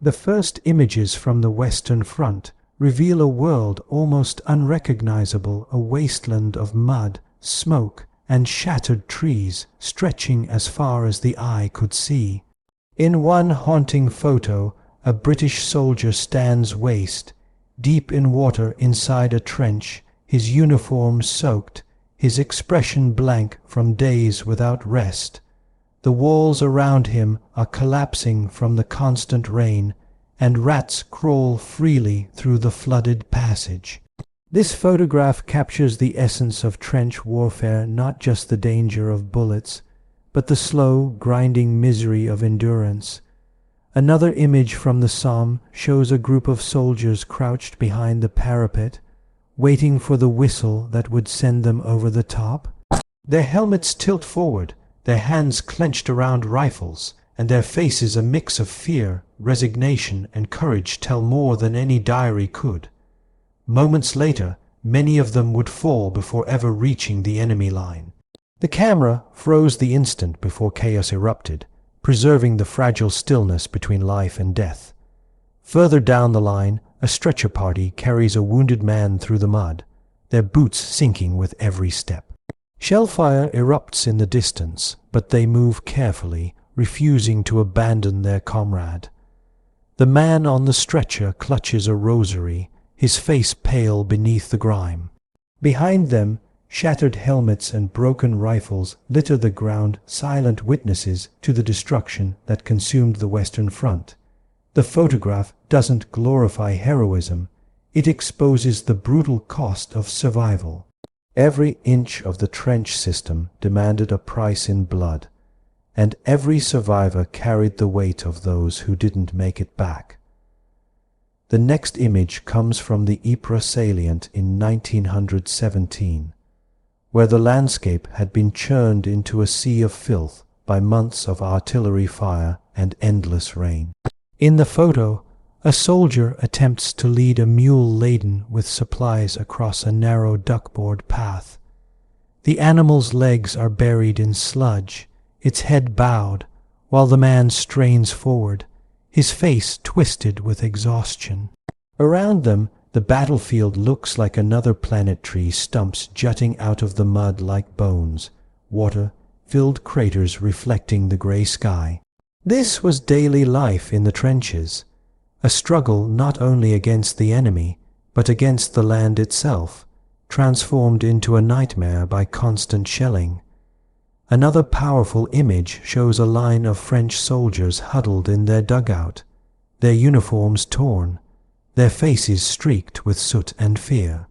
The first images from the Western Front reveal a world almost unrecognizable, a wasteland of mud, smoke, and shattered trees stretching as far as the eye could see. In one haunting photo, a British soldier stands waist, deep in water inside a trench, his uniform soaked, his expression blank from days without rest. The walls around him are collapsing from the constant rain, and rats crawl freely through the flooded passage. This photograph captures the essence of trench warfare, not just the danger of bullets, but the slow, grinding misery of endurance. Another image from the Somme shows a group of soldiers crouched behind the parapet, waiting for the whistle that would send them over the top. Their helmets tilt forward, their hands clenched around rifles, and their faces a mix of fear, resignation, and courage tell more than any diary could. Moments later, many of them would fall before ever reaching the enemy line. The camera froze the instant before chaos erupted, preserving the fragile stillness between life and death. Further down the line, a stretcher party carries a wounded man through the mud, their boots sinking with every step. Shellfire erupts in the distance, but they move carefully, refusing to abandon their comrade. The man on the stretcher clutches a rosary, his face pale beneath the grime. Behind them, shattered helmets and broken rifles litter the ground, silent witnesses to the destruction that consumed the Western Front. The photograph doesn't glorify heroism, it exposes the brutal cost of survival. Every inch of the trench system demanded a price in blood, and every survivor carried the weight of those who didn't make it back. The next image comes from the Ypres salient in 1917, where the landscape had been churned into a sea of filth by months of artillery fire and endless rain. In the photo, a soldier attempts to lead a mule laden with supplies across a narrow duckboard path. The animal's legs are buried in sludge, its head bowed, while the man strains forward, his face twisted with exhaustion. Around them, the battlefield looks like another planetary, stumps jutting out of the mud like bones, water-filled craters reflecting the grey sky. This was daily life in the trenches, a struggle not only against the enemy, but against the land itself, transformed into a nightmare by constant shelling. Another powerful image shows a line of French soldiers huddled in their dugout, their uniforms torn, their faces streaked with soot and fear.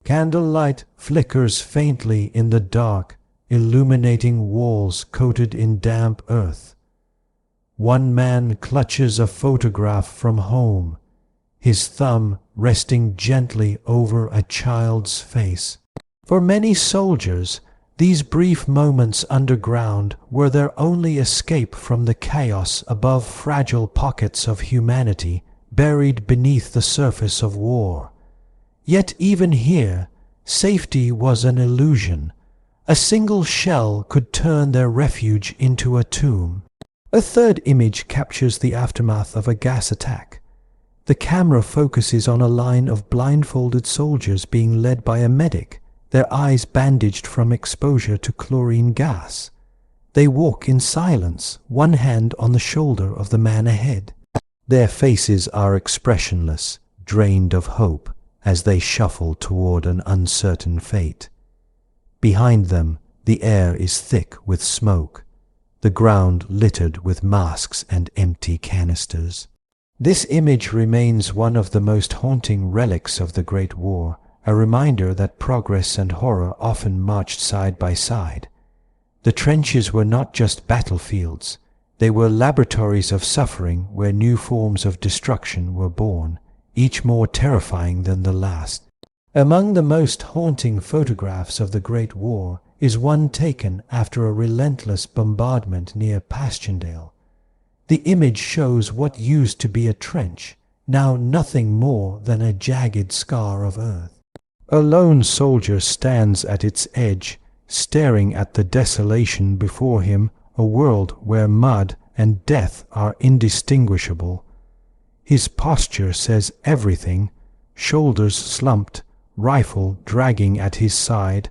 Candlelight flickers faintly in the dark, illuminating walls coated in damp earth. One man clutches a photograph from home, his thumb resting gently over a child's face. For many soldiers, these brief moments underground were their only escape from the chaos above, fragile pockets of humanity buried beneath the surface of war. Yet even here, safety was an illusion. A single shell could turn their refuge into a tomb. A third image captures the aftermath of a gas attack. The camera focuses on a line of blindfolded soldiers being led by a medic, their eyes bandaged from exposure to chlorine gas. They walk in silence, one hand on the shoulder of the man ahead. Their faces are expressionless, drained of hope, as they shuffle toward an uncertain fate. Behind them, the air is thick with smoke, the ground littered with masks and empty canisters. This image remains one of the most haunting relics of the Great War, a reminder that progress and horror often marched side by side. The trenches were not just battlefields, they were laboratories of suffering where new forms of destruction were born, each more terrifying than the last. Among the most haunting photographs of the Great War is one taken after a relentless bombardment near Passchendaele. The image shows what used to be a trench, now nothing more than a jagged scar of earth. A lone soldier stands at its edge, staring at the desolation before him, a world where mud and death are indistinguishable. His posture says everything: shoulders slumped, rifle dragging at his side,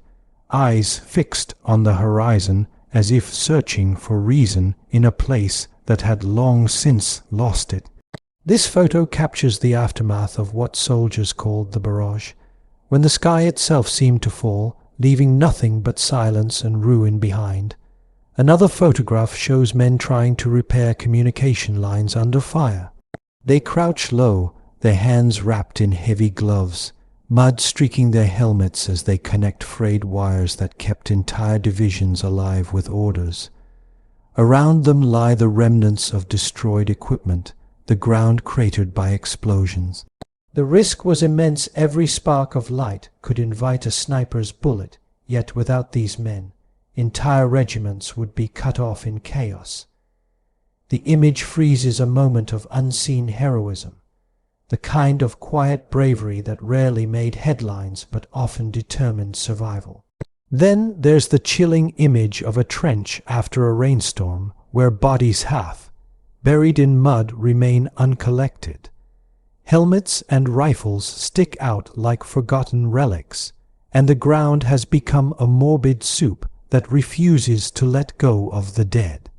eyes fixed on the horizon as if searching for reason in a place that had long since lost it. This photo captures the aftermath of what soldiers called the barrage, when the sky itself seemed to fall, leaving nothing but silence and ruin behind. Another photograph shows men trying to repair communication lines under fire. They crouch low, their hands wrapped in heavy gloves, mud streaking their helmets as they connect frayed wires that kept entire divisions alive with orders. Around them lie the remnants of destroyed equipment, the ground cratered by explosions. The risk was immense. Every spark of light could invite a sniper's bullet, yet without these men, entire regiments would be cut off in chaos. The image freezes a moment of unseen heroism, the kind of quiet bravery that rarely made headlines but often determined survival. Then there's the chilling image of a trench after a rainstorm, where bodies half buried in mud remain uncollected. Helmets and rifles stick out like forgotten relics, and the ground has become a morbid soup that refuses to let go of the dead.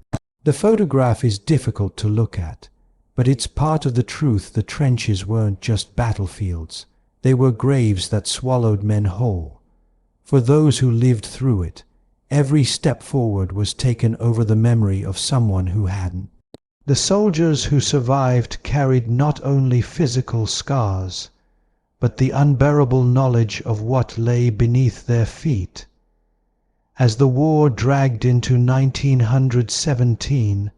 The photograph is difficult to look at, but it's part of the truth. The trenches weren't just battlefields. They were graves that swallowed men whole. For those who lived through it, every step forward was taken over the memory of someone who hadn't. The soldiers who survived carried not only physical scars, but the unbearable knowledge of what lay beneath their feet. As the war dragged into 1917,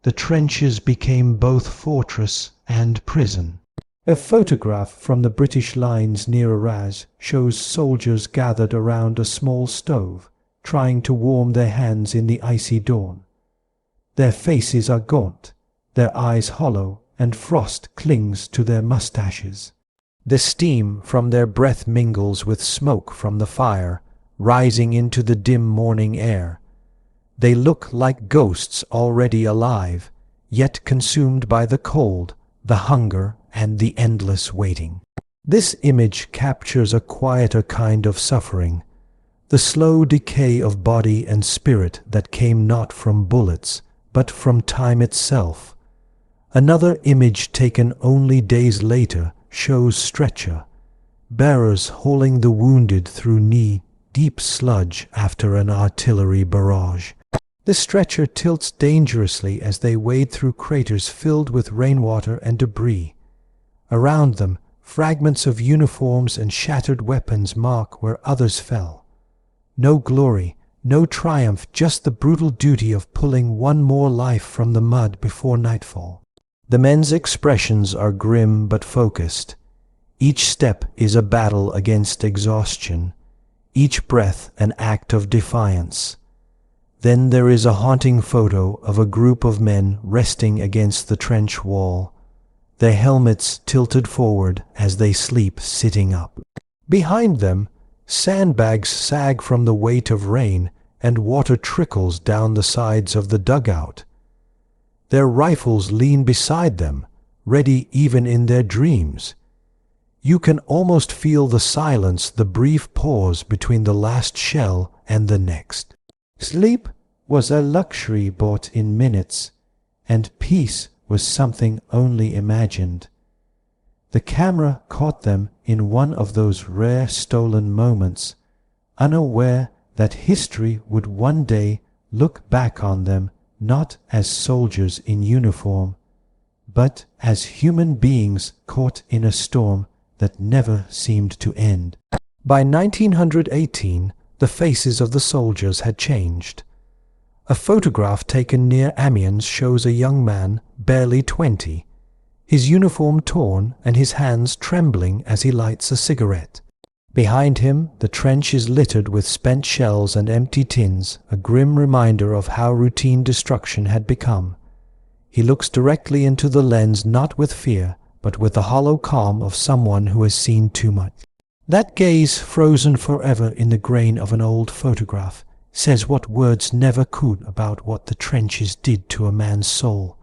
the trenches became both fortress and prison. A photograph from the British lines near Arras shows soldiers gathered around a small stove, trying to warm their hands in the icy dawn. Their faces are gaunt, their eyes hollow, and frost clings to their mustaches. The steam from their breath mingles with smoke from the fire, rising into the dim morning air. They look like ghosts already alive, yet consumed by the cold, the hunger, and the endless waiting. This image captures a quieter kind of suffering, the slow decay of body and spirit that came not from bullets, but from time itself. Another image taken only days later shows stretcher bearers hauling the wounded through knee-deep sludge after an artillery barrage. The stretcher tilts dangerously as they wade through craters filled with rainwater and debris. Around them, fragments of uniforms and shattered weapons mark where others fell. No glory, no triumph, just the brutal duty of pulling one more life from the mud before nightfall. The men's expressions are grim but focused. Each step is a battle against exhaustion, each breath an act of defiance. Then there is a haunting photo of a group of men resting against the trench wall, their helmets tilted forward as they sleep sitting up. Behind them, sandbags sag from the weight of rain, and water trickles down the sides of the dugout. Their rifles lean beside them, ready even in their dreams. You can almost feel the silence, the brief pause between the last shell and the next. Sleep was a luxury bought in minutes, and peace was something only imagined. The camera caught them in one of those rare stolen moments, unaware that history would one day look back on them not as soldiers in uniform, but as human beings caught in a storm that never seemed to end. By 1918, the faces of the soldiers had changed. A photograph taken near Amiens shows a young man, barely 20, his uniform torn and his hands trembling as he lights a cigarette. Behind him, the trench is littered with spent shells and empty tins, a grim reminder of how routine destruction had become. He looks directly into the lens, not with fear, but with the hollow calm of someone who has seen too much. That gaze, frozen forever in the grain of an old photograph, says what words never could about what the trenches did to a man's soul.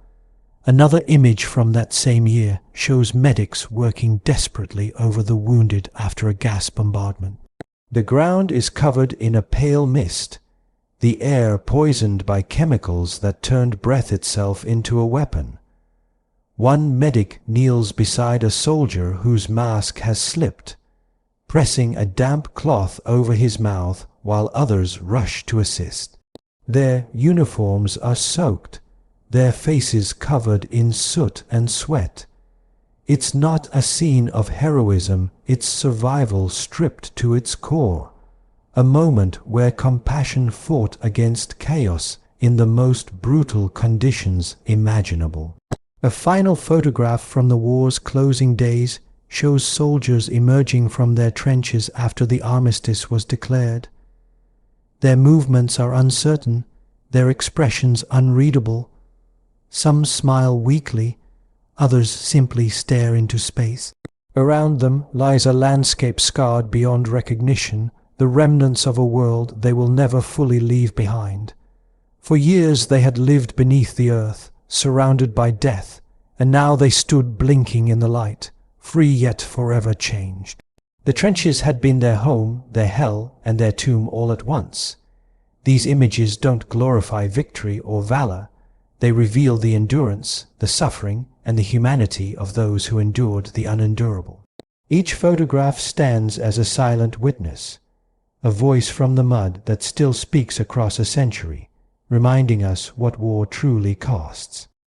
Another image from that same year shows medics working desperately over the wounded after a gas bombardment. The ground is covered in a pale mist, the air poisoned by chemicals that turned breath itself into a weapon. One medic kneels beside a soldier whose mask has slipped, pressing a damp cloth over his mouth while others rush to assist. Their uniforms are soaked, their faces covered in soot and sweat. It's not a scene of heroism, it's survival stripped to its core, a moment where compassion fought against chaos in the most brutal conditions imaginable. A final photograph from the war's closing days shows soldiers emerging from their trenches after the armistice was declared. Their movements are uncertain, their expressions unreadable. Some smile weakly, others simply stare into space. Around them lies a landscape scarred beyond recognition, the remnants of a world they will never fully leave behind. For years they had lived beneath the earth, surrounded by death, and now they stood blinking in the light, free yet forever changed. The trenches had been their home, their hell, and their tomb all at once. These images don't glorify victory or valor. They reveal the endurance, the suffering, and the humanity of those who endured the unendurable. Each photograph stands as a silent witness, a voice from the mud that still speaks across a century, reminding us what war truly costs.